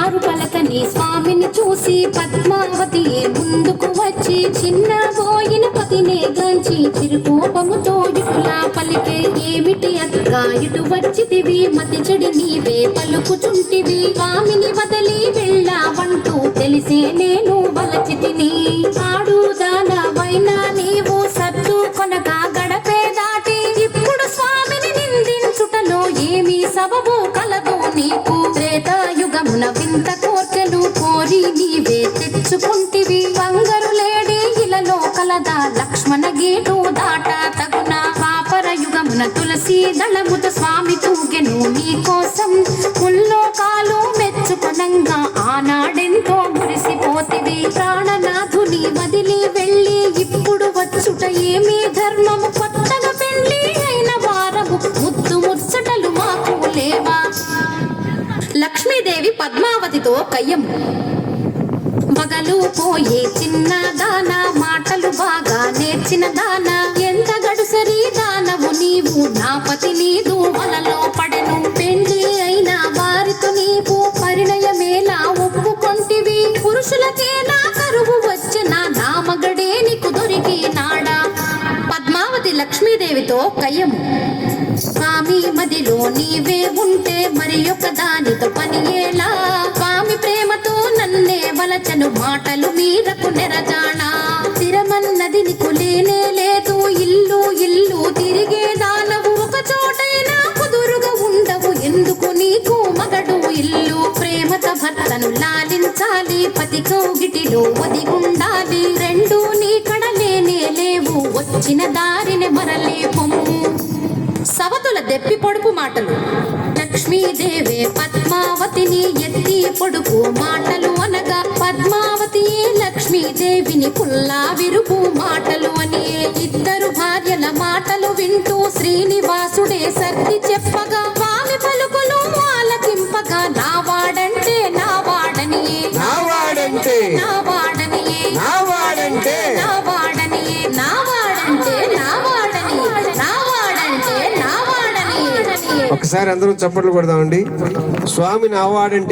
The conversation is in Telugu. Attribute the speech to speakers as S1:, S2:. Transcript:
S1: మారు పలకని స్వామిని చూసి పద్మావతి ముందుకు వచ్చి చిన్న పోయిన పతినే గాంచి చిరుకోపముతో ఇటులా పలికే, ఏమిటి అక్క ఇటు వచ్చితివి, మతి చెడి నీవే పలుకుచుంటివి, స్వామిని వదలి వెళ్ళావంటూ తెలిసే నేను వలచితిని. ఆడుదానవైనా నీవు సత్తు కొనగా గడపే దాటి ఇప్పుడు స్వామిని నిందించుటలో ఏమీ సబబు కలదు నీకు. త్రేతాయుగమున వింత కోర్కెలు కోరి నీవే తెచ్చుకుంటివి, బంగారు లేడి ఇలలో కలదా లక్ష్మణ గేటు దాట తగున. పాపర యుగమున తులసి దళముత స్వామి తూగెను నీ కోసం, ముల్లోకాలు మెచ్చుకొనంగా ఆనాడెంతో మురిసిపోతివి. ప్రాణనాథుని వదిలి వెళ్ళి ఇప్పుడు వచ్చుట ఏమీ ధర్మము, కొత్తగా పెళ్లి అయిన వారము ముద్దు ముచ్చటలు మాకు లేవా. లక్ష్మీదేవి పద్మావతితో కయ్యము, మగలు పోయే చిన్న దాన, మాటలు బాగా నేర్చిన దాన, ఎంత గడుసరి దానవు నీవు, నా పతి నీదు వలలో పడెను. పెళ్లి అయిన వారితో నీవు పరిణయమేలా ఒప్పుకొంటివి, పురుషులకేనా కరువు వచ్చిన నా మగడే నీకు దొరికి నాడా. పద్మావతి లక్ష్మీదేవితో కయ్యము, స్వామి మదిలో నీవే ఉంటే మరి ఒక దానితో పని ఎలా, స్వామి ప్రేమతో నన్నే వలచను మాటలు మీరకు నెరజానా. స్థిరమన్నది నీకు లేనే లేదు, ఇల్లు ఇల్లు తిరిగే దానవు, ఒక చోటైనా కుదురుగా ఉండవు, ఎందుకు నీకు మగడు ఇల్లు. ప్రేమత భర్తను లాలించాలి, పతి కౌగిటిలో ఒదిగుండాలి, రెండు నీ కడలేనే లేవు, వచ్చిన దారిని మరలే పొమ్ము. సవతుల దెప్పి పొడుపు మాటలు, లక్ష్మీదేవే పద్మావతిని ఎత్తి పొడుపు మాటలు అనగా, పద్మావతి లక్ష్మీదేవిని పుల్లా విరుపు మాటలు అని. ఇద్దరు భార్యల మాటలు వింటూ శ్రీనివాసుడే సర్ది చెప్పగా, స్వామి పలుకులు ఆలకింపగా, నా వాడంటే నా వాడనియే, నా వాడంటే నా వాడనియే, నా వాడంటే నా వాడనియే, నా వాడంటే నా వాడనియే, నా వాడంటే నా వాడనియే.
S2: ఒకసారి అందరూ చప్పట్లు కొడదామండి. స్వామిని ఆవాడంటే